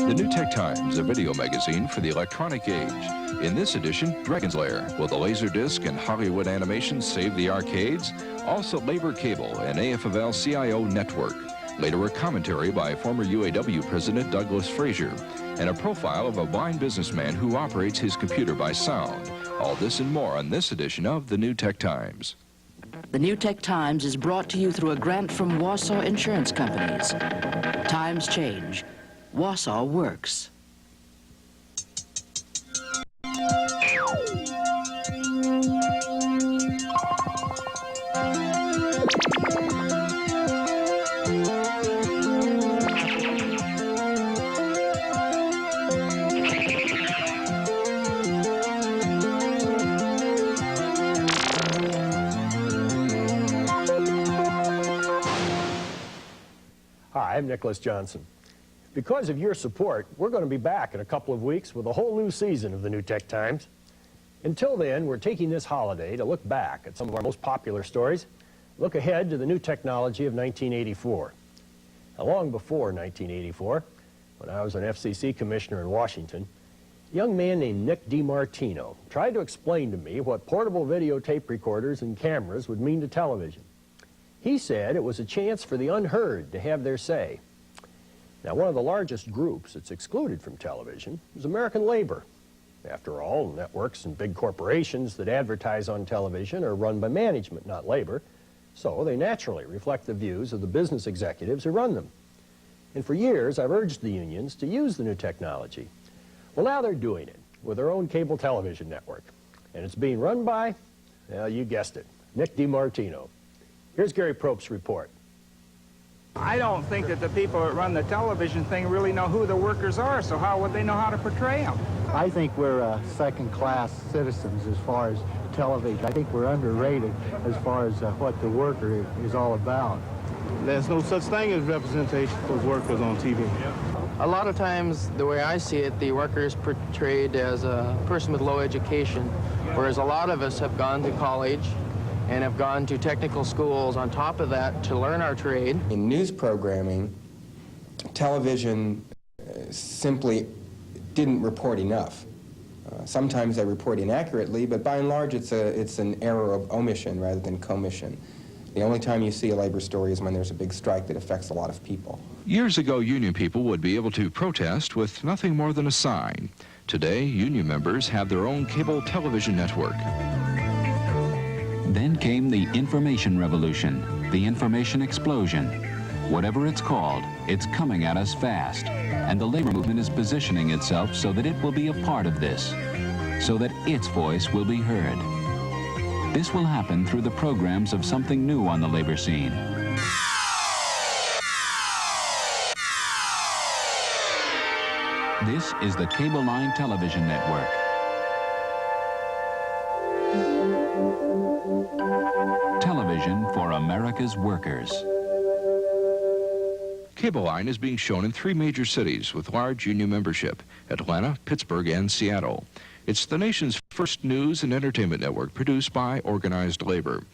The New Tech Times, a video magazine for the electronic age. In this edition, Dragon's Lair. Will the Laserdisc and Hollywood animation save the arcades? Also, Labor Cable and AFL-CIO Network. Later, a commentary by former UAW President Douglas Frazier, and a profile of a blind businessman who operates his computer by sound. All this and more on this edition of the New Tech Times. The New Tech Times is brought to you through a grant from Wausau Insurance Companies. Times change. Wausau works. Hi, I'm Nicholas Johnson. Because of your support, we're going to be back in a couple of weeks with a whole new season of the New Tech Times. Until then, we're taking this holiday to look back at some of our most popular stories, look ahead to the new technology of 1984. Now, long before 1984, when I was an FCC commissioner in Washington, a young man named Nick DiMartino tried to explain to me what portable videotape recorders and cameras would mean to television. He said it was a chance for the unheard to have their say. Now, one of the largest groups that's excluded from television is American labor. After all, networks and big corporations that advertise on television are run by management, not labor, so they naturally reflect the views of the business executives who run them. And for years, I've urged the unions to use the new technology. Well, now they're doing it with their own cable television network. And it's being run by, well, you guessed it, Nick DiMartino. Here's Gary Propst's report. I don't think that the people that run the television thing really know who the workers are, so how would they know how to portray them? I think we're second-class citizens as far as television. I think we're underrated as far as what the worker is all about. There's no such thing as representation for workers on TV. A lot of times, the way I see it, the worker is portrayed as a person with low education, whereas a lot of us have gone to college and have gone to technical schools on top of that to learn our trade. In news programming, television simply didn't report enough. Sometimes they report inaccurately, but by and large it's an error of omission rather than commission. The only time you see a labor story is when there's a big strike that affects a lot of people. Years ago, union people would be able to protest with nothing more than a sign. Today, union members have their own cable television network. Then came the information revolution, the information explosion. Whatever it's called, it's coming at us fast. And the labor movement is positioning itself so that it will be a part of this, so that its voice will be heard. This will happen through the programs of something new on the labor scene. This is the Cable Line Television Network. Television for America's workers. Cable Line is being shown in 3 major cities with large union membership: Atlanta, Pittsburgh, and Seattle. It's the nation's first news and entertainment network produced by organized labor.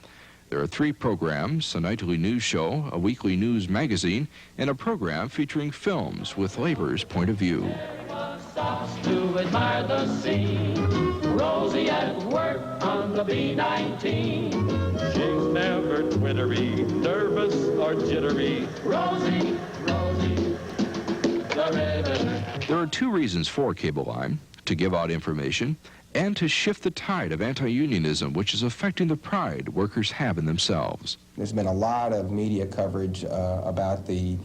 There are 3 programs: a nightly news show, a weekly news magazine, and a program featuring films with labor's point of view. To admire the scene, Rosie at work on the B-19. She's never twittery, nervous or jittery. Rosie, Rosie, the riveter. There are 2 reasons for Cable Line: to give out information and to shift the tide of anti-unionism, which is affecting the pride workers have in themselves. There's been a lot of media coverage about the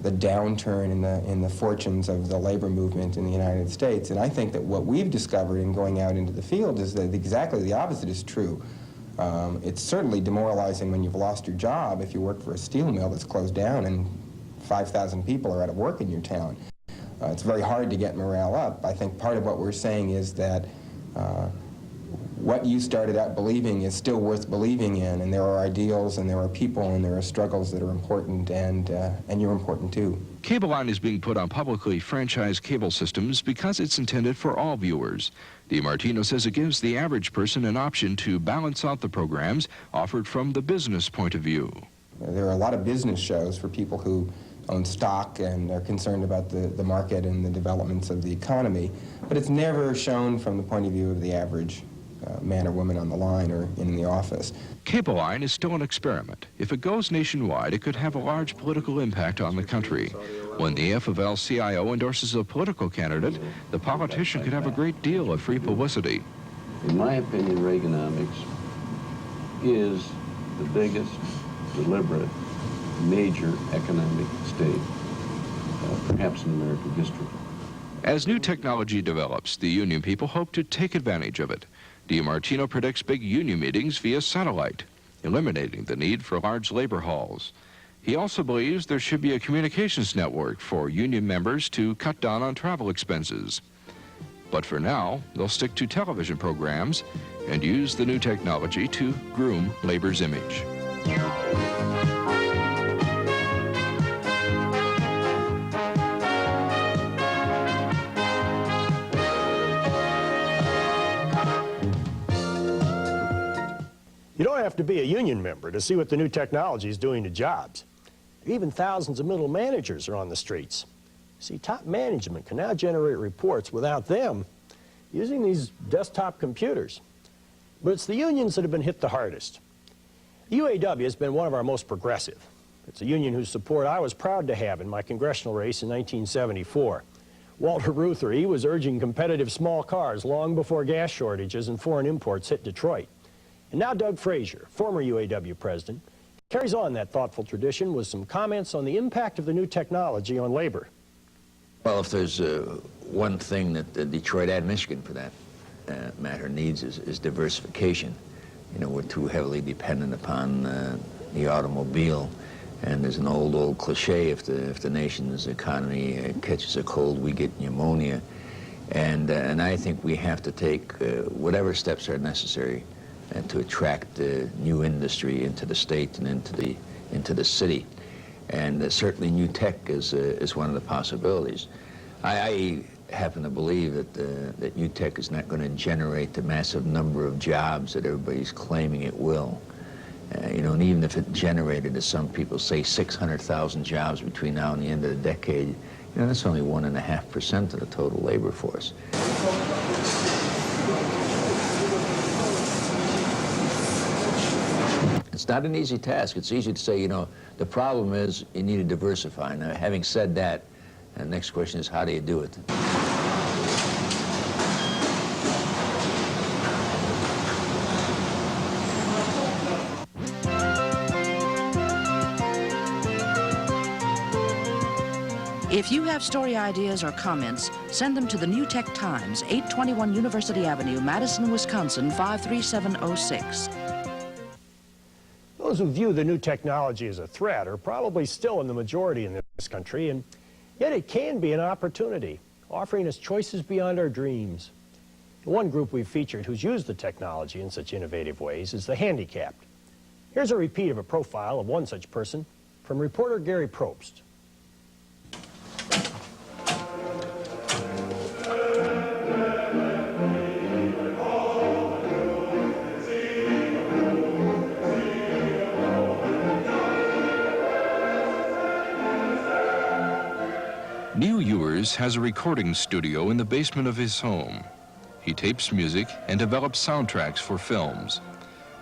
downturn in the fortunes of the labor movement in the United States, and I think that what we've discovered in going out into the field is that exactly the opposite is true. It's certainly demoralizing when you've lost your job if you work for a steel mill that's closed down and 5,000 people are out of work in your town. It's very hard to get morale up. I think part of what we're saying is that what you started out believing is still worth believing in, and there are ideals and there are people and there are struggles that are important, and you're important too. Cable Line is being put on publicly franchised cable systems because it's intended for all viewers. DiMartino says it gives the average person an option to balance out the programs offered from the business point of view. There are a lot of business shows for people who own stock and are concerned about the market and the developments of the economy, but it's never shown from the point of view of the average man or woman on the line or in the office. Cable line is still an experiment. If it goes nationwide, it could have a large political impact on the country. When the AFL-CIO endorses a political candidate, the politician could have a great deal of free publicity. In my opinion, Reaganomics is the biggest deliberate major economic mistake, perhaps in American history. As new technology develops, the union people hope to take advantage of it. DiMartino predicts big union meetings via satellite, eliminating the need for large labor halls. He also believes there should be a communications network for union members to cut down on travel expenses. But for now, they'll stick to television programs and use the new technology to groom labor's image. You don't have to be a union member to see what the new technology is doing to jobs. Even thousands of middle managers are on the streets. See, top management can now generate reports without them using these desktop computers. But it's the unions that have been hit the hardest. The UAW has been one of our most progressive. It's a union whose support I was proud to have in my congressional race in 1974. Walter Reuther, he was urging competitive small cars long before gas shortages and foreign imports hit Detroit. And now Doug Frazier, former UAW president, carries on that thoughtful tradition with some comments on the impact of the new technology on labor. Well, if there's one thing that Detroit and Michigan, for that matter, needs is diversification. You know, we're too heavily dependent upon the automobile, and there's an old cliche: if the nation's economy catches a cold, we get pneumonia. And I think we have to take whatever steps are necessary to attract new industry into the state and into the city. And certainly new tech is one of the possibilities. I happen to believe that new tech is not going to generate the massive number of jobs that everybody's claiming it will. You know, and even if it generated, as some people say, 600,000 jobs between now and the end of the decade, you know, that's only 1.5% of the total labor force. It's not an easy task. It's easy to say, you know, the problem is you need to diversify. Now, having said that, the next question is, how do you do it? If you have story ideas or comments, send them to the New Tech Times, 821 University Avenue, Madison, Wisconsin, 53706. Those who view the new technology as a threat are probably still in the majority in this country, and yet it can be an opportunity, offering us choices beyond our dreams. One group we've featured who's used the technology in such innovative ways is the handicapped. Here's a repeat of a profile of one such person from reporter Gary Probst. Neil Ewers has a recording studio in the basement of his home. He tapes music and develops soundtracks for films.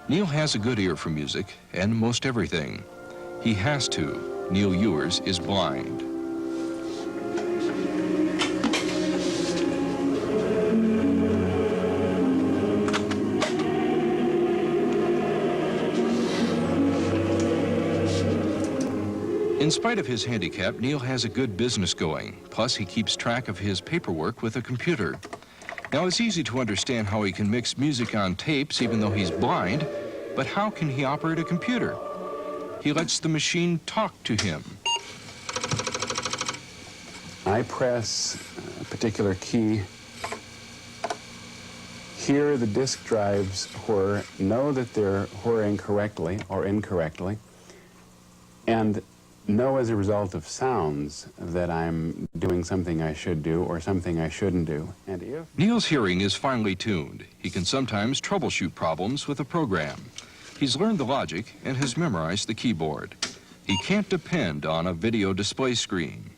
Neil has a good ear for music and most everything. He has to. Neil Ewers is blind. In spite of his handicap, Neil has a good business going. Plus, he keeps track of his paperwork with a computer. Now, it's easy to understand how he can mix music on tapes even though he's blind, but how can he operate a computer? He lets the machine talk to him. I press a particular key. Here, the disk drives whir, know that they're whirring correctly or incorrectly, and know as a result of sounds that I'm doing something I should do or something I shouldn't do. And if Neil's hearing is finely tuned. He can sometimes troubleshoot problems with a program. He's learned the logic and has memorized the keyboard. He can't depend on a video display screen.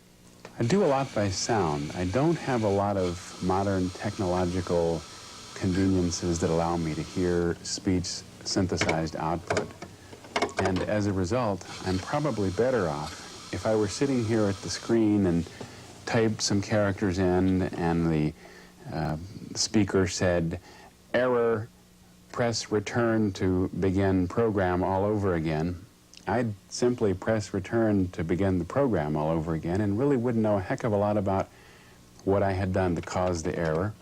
I do a lot by sound. I don't have a lot of modern technological conveniences that allow me to hear speech synthesized output. And as a result, I'm probably better off if I were sitting here at the screen and typed some characters in and the speaker said, "Error, press return to begin program all over again." I'd simply press return to begin the program all over again and really wouldn't know a heck of a lot about what I had done to cause the error.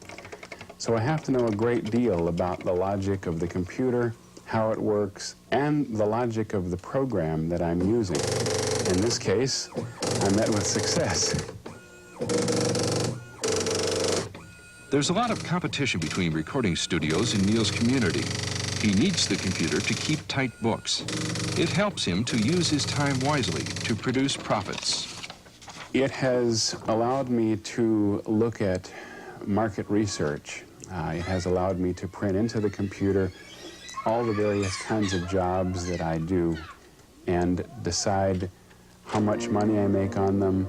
So I have to know a great deal about the logic of the computer, how it works, and the logic of the program that I'm using. In this case, I met with success. There's a lot of competition between recording studios in Neil's community. He needs the computer to keep tight books. It helps him to use his time wisely to produce profits. It has allowed me to look at market research. It has allowed me to print into the computer all the various kinds of jobs that I do and decide how much money I make on them,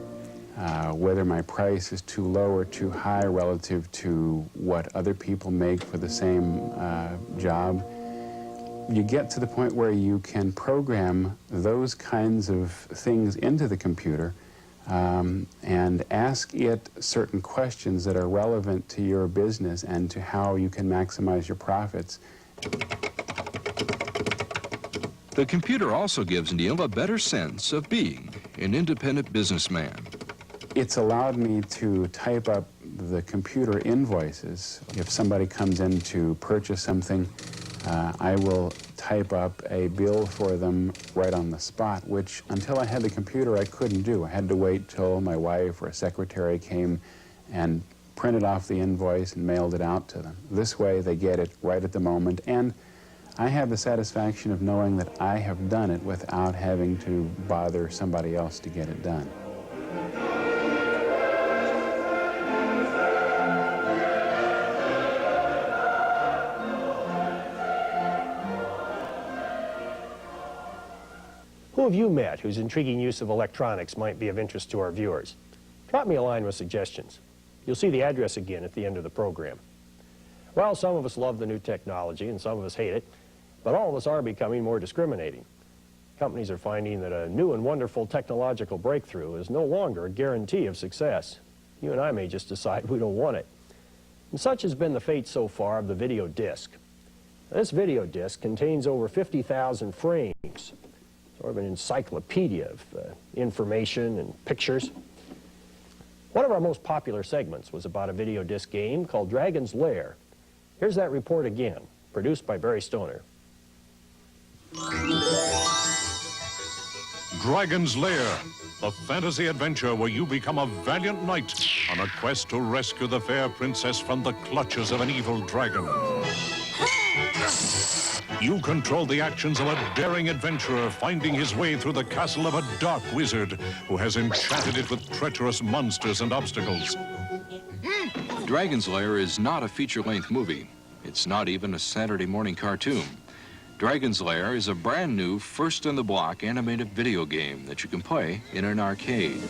whether my price is too low or too high relative to what other people make for the same job. You get to the point where you can program those kinds of things into the computer and ask it certain questions that are relevant to your business and to how you can maximize your profits. The computer also gives Neil a better sense of being an independent businessman. It's allowed me to type up the computer invoices. If somebody comes in to purchase something, I will type up a bill for them right on the spot, which until I had the computer I couldn't do. I had to wait till my wife or a secretary came and printed off the invoice and mailed it out to them. This way they get it right at the moment, and I have the satisfaction of knowing that I have done it without having to bother somebody else to get it done. Who have you met whose intriguing use of electronics might be of interest to our viewers? Drop me a line with suggestions. You'll see the address again at the end of the program. Well, some of us love the new technology and some of us hate it, but all of us are becoming more discriminating. Companies are finding that a new and wonderful technological breakthrough is no longer a guarantee of success. You and I may just decide we don't want it. And such has been the fate so far of the video disc. Now, this video disc contains over 50,000 frames, sort of an encyclopedia of information and pictures. One of our most popular segments was about a video disc game called Dragon's Lair. Here's that report again, produced by Barry Stoner. Dragon's Lair, a fantasy adventure where you become a valiant knight on a quest to rescue the fair princess from the clutches of an evil dragon. You control the actions of a daring adventurer finding his way through the castle of a dark wizard who has enchanted it with treacherous monsters and obstacles. Dragon's Lair is not a feature-length movie. It's not even a Saturday morning cartoon. Dragon's Lair is a brand new, first-in-the-block animated video game that you can play in an arcade.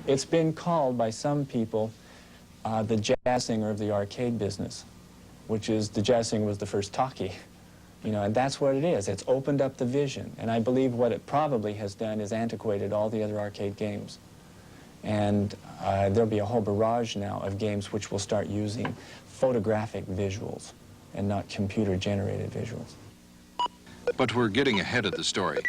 It's been called by some people the jazz singer of the arcade business, which is the jazz singer was the first talkie. You know, and that's what it is. It's opened up the vision. And I believe what it probably has done is antiquated all the other arcade games. And there'll be a whole barrage now of games which will start using photographic visuals and not computer-generated visuals. But we're getting ahead of the story.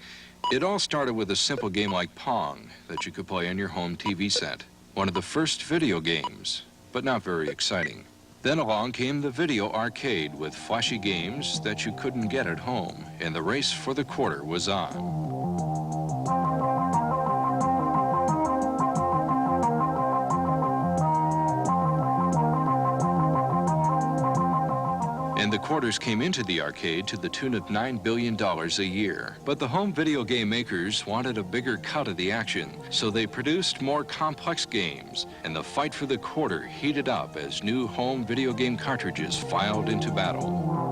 It all started with a simple game like Pong that you could play on your home TV set. One of the first video games, but not very exciting. Then along came the video arcade with flashy games that you couldn't get at home, and the race for the quarter was on. And the quarters came into the arcade to the tune of $9 billion a year. But the home video game makers wanted a bigger cut of the action, so they produced more complex games, and the fight for the quarter heated up as new home video game cartridges filed into battle.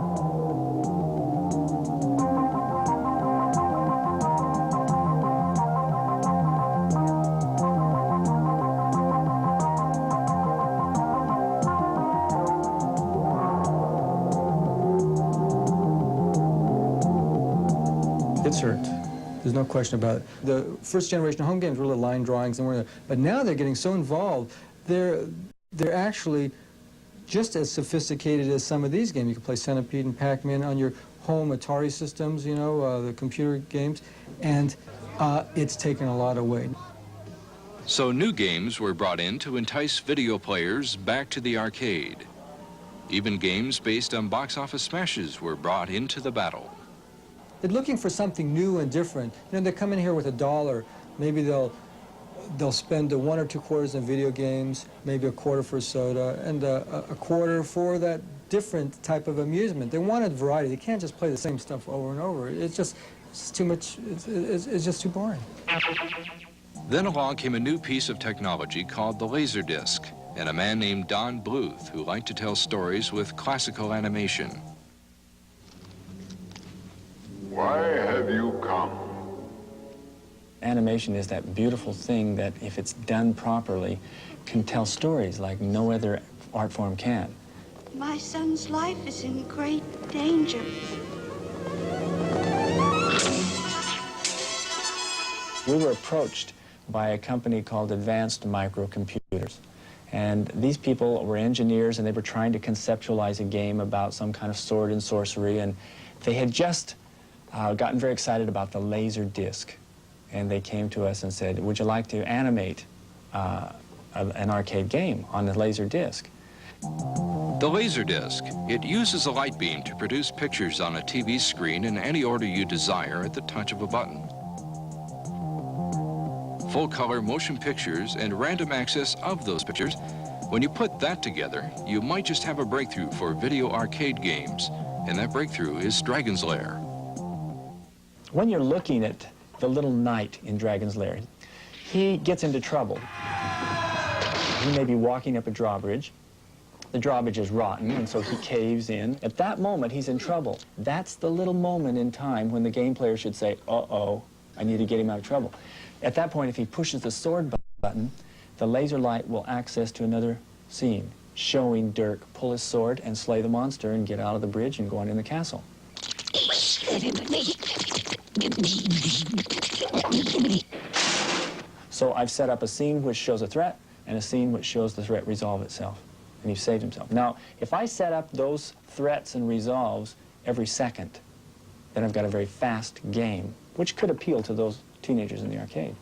It's hurt. There's no question about it. The first generation of home games were little line drawings, but now they're getting so involved, they're actually just as sophisticated as some of these games. You can play Centipede and Pac-Man on your home Atari systems, you know, the computer games, and it's taken a lot away. So new games were brought in to entice video players back to the arcade. Even games based on box office smashes were brought into the battle. They're looking for something new and different. You know, they come in here with $1. Maybe they'll spend 1 or 2 quarters in video games, maybe a quarter for soda, and a quarter for that different type of amusement. They want a variety. They can't just play the same stuff over and over. It's too much. It's just too boring. Then along came a new piece of technology called the Laserdisc, and a man named Don Bluth who liked to tell stories with classical animation. Why have you come? Animation is that beautiful thing that, if it's done properly, can tell stories like no other art form can. My son's life is in great danger. We were approached by a company called Advanced Microcomputers. And these people were engineers, and they were trying to conceptualize a game about some kind of sword and sorcery, and they had just gotten very excited about the laser disc, and they came to us and said, would you like to animate an arcade game on the laser disc? The Laserdisc, it uses a light beam to produce pictures on a TV screen in any order you desire at the touch of a button. Full-color motion pictures and random access of those pictures. When you put that together, you might just have a breakthrough for video arcade games, and that breakthrough is Dragon's Lair. When you're looking at the little knight in Dragon's Lair, he gets into trouble. He may be walking up a drawbridge. The drawbridge is rotten, and so he caves in. At that moment, he's in trouble. That's the little moment in time when the game player should say, uh-oh, I need to get him out of trouble. At that point, if he pushes the sword button, the laser light will access to another scene, showing Dirk pull his sword and slay the monster and get out of the bridge and go on in the castle. So I've set up a scene which shows a threat and a scene which shows the threat resolve itself. And he's saved himself. Now, if I set up those threats and resolves every second, then I've got a very fast game, which could appeal to those teenagers in the arcade.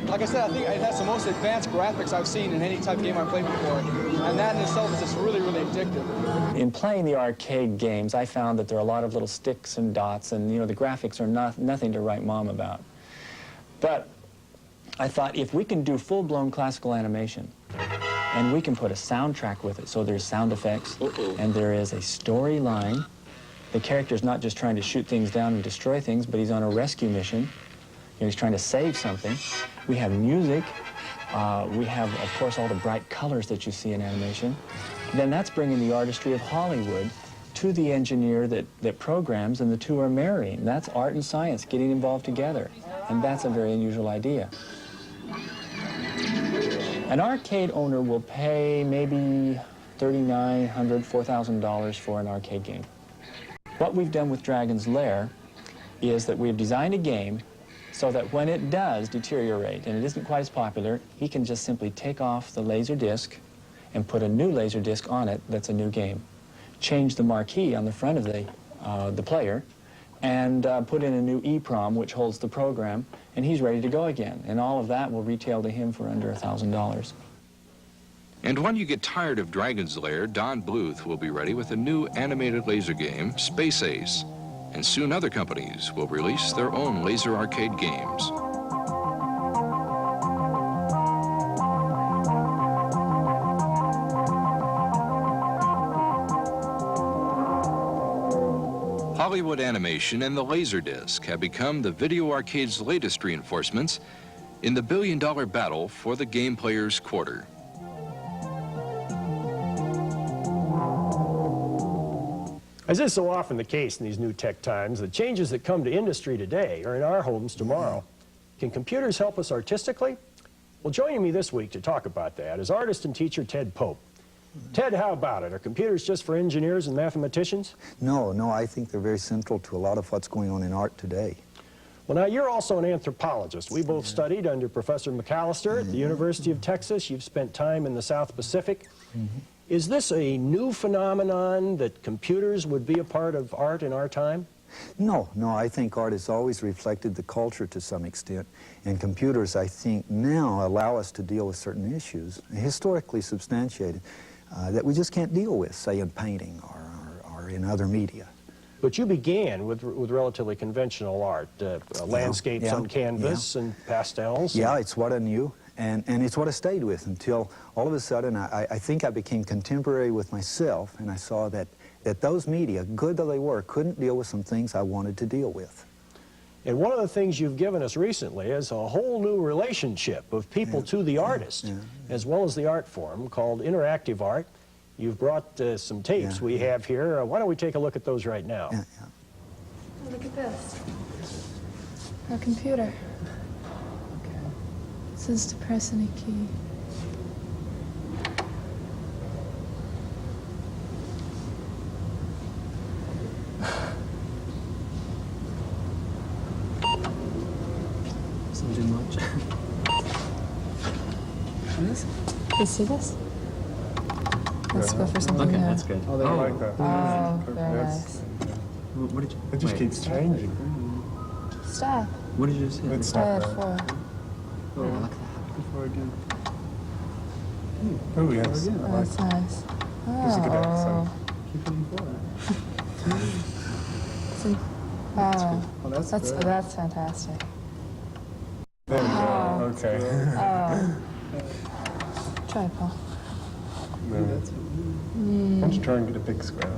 Like I said, I think it has the most advanced graphics I've seen in any type of game I've played before. And that in itself is just really, really addictive. In playing the arcade games, I found that there are a lot of little sticks and dots, and you know, the graphics are nothing to write mom about. But I thought, if we can do full-blown classical animation, and we can put a soundtrack with it, so there's sound effects, and there is a storyline. The character's not just trying to shoot things down and destroy things, but he's on a rescue mission. You know, he's trying to save something. We have music. We have, of course, all the bright colors that you see in animation. Then that's bringing the artistry of Hollywood to the engineer that programs, and the two are marrying. That's art and science getting involved together, and that's a very unusual idea. An arcade owner will pay maybe $3,900, $4,000 for an arcade game. What we've done with Dragon's Lair is that we've designed a game so that when it does deteriorate and it isn't quite as popular, he can just simply take off the laser disc and put a new laser disc on it that's a new game. Change the marquee on the front of the player, and put in a new EEPROM which holds the program, and he's ready to go again. And all of that will retail to him for under $1,000. And when you get tired of Dragon's Lair, Don Bluth will be ready with a new animated laser game, Space Ace. and soon other companies will release their own laser arcade games. Hollywood Animation and the Laserdisc have become the video arcade's latest reinforcements in the billion-dollar battle for the game player's quarter. As is so often the case in these new tech times, the changes that come to industry today are in our homes tomorrow. Can computers help us artistically? Well, joining me this week to talk about that is artist and teacher Ted Pope. Ted, how about it? Are computers just for engineers and mathematicians? No, I think they're very central to a lot of what's going on in art today. Well, now, you're also an anthropologist. We both studied under Professor McAllister at the University of Texas. You've spent time in the South Pacific. Is this a new phenomenon that computers would be a part of art in our time? No, I think art has always reflected the culture to some extent, and computers, I think, now allow us to deal with certain issues, historically substantiated, that we just can't deal with, say, in painting or in other media. But you began with relatively conventional art, landscapes on canvas and pastels. Yeah, it's what I knew, and it's what I stayed with until all of a sudden I think I became contemporary with myself, and I saw that those media, good though they were, couldn't deal with some things I wanted to deal with. And one of the things you've given us recently is a whole new relationship of people to the artist, as well as the art form, called interactive art. You've brought some tapes we have here. Why don't we take a look at those right now? Oh, look at this. Our computer. It says to press any key. Something much. What is it? You see this? Let's go for something Okay, new. that's good. Oh, they like that. Oh, very nice. What did you... It just keeps changing. Stop. What did you say? Let's I stop had that. 4. Oh, I like that. Before again. Oh, yes. Oh, that's nice. Just look at that. So. Keep it in Oh, that's that's fantastic. There we Oh. go. Okay. Oh. Try, Paul. No. Why don't you try and get a big square?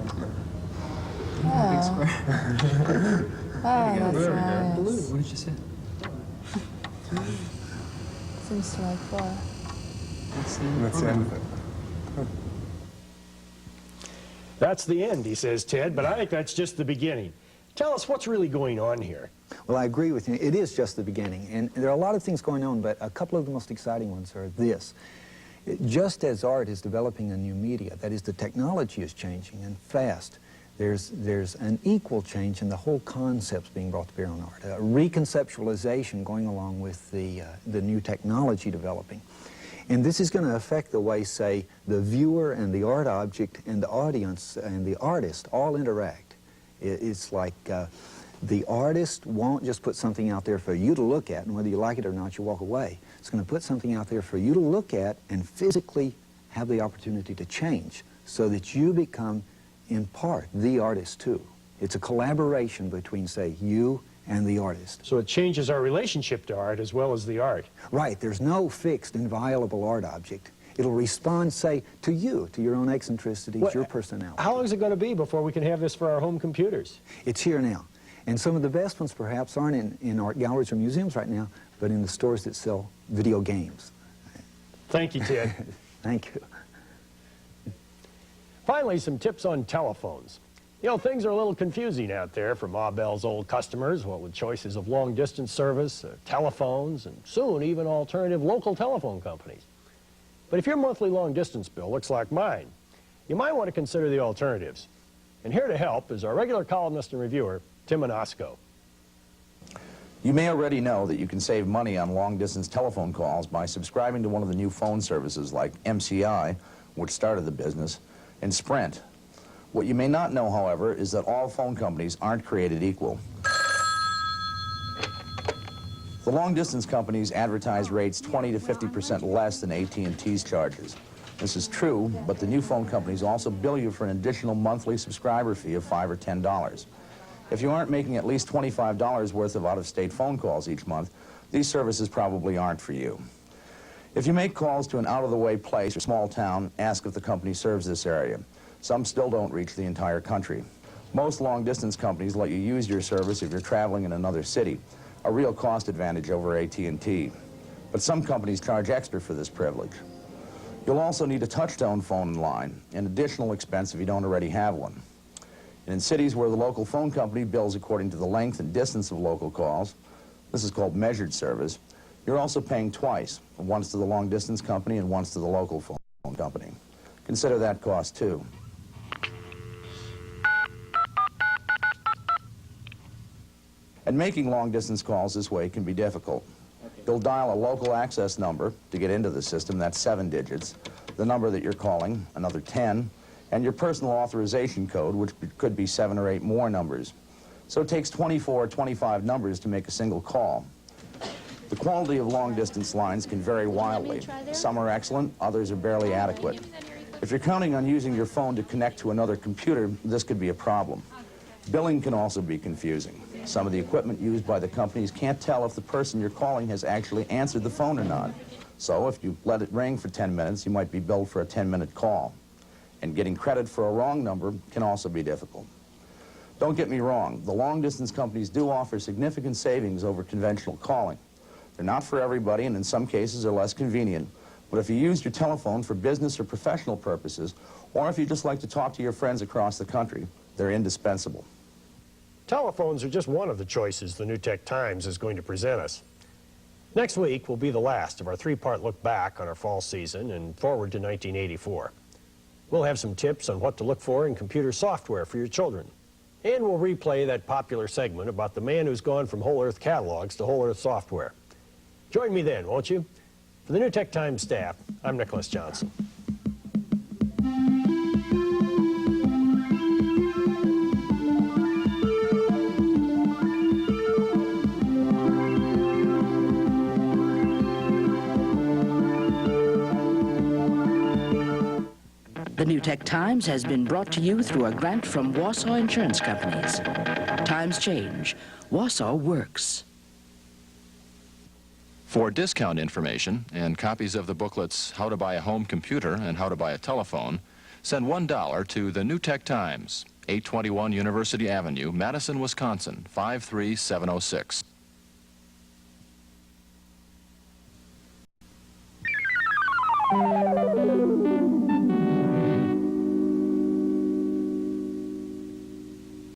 Oh. Big square. Oh, that's There we go. nice. Blue. What did you say? Seems to like 4. That's the end of it. That's the end, he says, Ted, but I think that's just the beginning. Tell us what's really going on here. Well, I agree with you. It is just the beginning, and there are a lot of things going on, but a couple of the most exciting ones are this. Just as art is developing a new media, that is, the technology is changing and fast, there's an equal change in the whole concepts being brought to bear on art, a reconceptualization going along with the new technology developing. And this is going to affect the way, say, the viewer and the art object and the audience and the artist all interact. It's like the artist won't just put something out there for you to look at, and whether you like it or not, you walk away. It's going to put something out there for you to look at and physically have the opportunity to change so that you become, in part, the artist too. It's a collaboration between, say, you and the artist. So it changes our relationship to art as well as the art. Right. There's no fixed, inviolable art object. It'll respond, say, to you, to your own eccentricities, your personality. How long is it going to be before we can have this for our home computers? It's here now. And some of the best ones, perhaps, aren't in art galleries or museums right now, but in the stores that sell video games. Thank you, Ted. Thank you. Finally, some tips on telephones. You know, things are a little confusing out there for Ma Bell's old customers, what with choices of long-distance service, telephones, and soon even alternative local telephone companies. But if your monthly long-distance bill looks like mine, you might want to consider the alternatives. And here to help is our regular columnist and reviewer, Tim Onosco. You may already know that you can save money on long-distance telephone calls by subscribing to one of the new phone services like MCI, which started the business, and Sprint. What you may not know, however, is that all phone companies aren't created equal. The long-distance companies advertise rates 20 to 50% less than AT&T's charges. This is true, but the new phone companies also bill you for an additional monthly subscriber fee of $5 or $10. If you aren't making at least $25 worth of out-of-state phone calls each month, these services probably aren't for you. If you make calls to an out-of-the-way place or small town, ask if the company serves this area. Some still don't reach the entire country. Most long-distance companies let you use your service if you're traveling in another city, a real cost advantage over AT&T. But some companies charge extra for this privilege. You'll also need a touch-tone phone line, an additional expense if you don't already have one. And in cities where the local phone company bills according to the length and distance of local calls, this is called measured service, you're also paying twice, once to the long-distance company and once to the local phone company. Consider that cost, too. And making long-distance calls this way can be difficult. You'll dial a local access number to get into the system, that's 7 digits, the number that you're calling, another 10, and your personal authorization code, which could be 7 or 8 more numbers. So it takes 24 or 25 numbers to make a single call. The quality of long-distance lines can vary wildly. Some are excellent, others are barely adequate. If you're counting on using your phone to connect to another computer, this could be a problem. Billing can also be confusing. Some of the equipment used by the companies can't tell if the person you're calling has actually answered the phone or not. So if you let it ring for 10 minutes, you might be billed for a 10-minute call. And getting credit for a wrong number can also be difficult. Don't get me wrong, the long-distance companies do offer significant savings over conventional calling. They're not for everybody, and in some cases are less convenient. But if you use your telephone for business or professional purposes, or if you just like to talk to your friends across the country, they're indispensable. Telephones are just one of the choices the New Tech Times is going to present us. Next week will be the last of our 3-part look back on our fall season and forward to 1984. We'll have some tips on what to look for in computer software for your children. And we'll replay that popular segment about the man who's gone from Whole Earth catalogs to Whole Earth software. Join me then, won't you? For the New Tech Times staff, I'm Nicholas Johnson. The New Tech Times has been brought to you through a grant from Wausau Insurance Companies. Times change. Wausau works. For discount information and copies of the booklets How to Buy a Home Computer and How to Buy a Telephone, send $1 to the New Tech Times, 821 University Avenue, Madison, Wisconsin, 53706.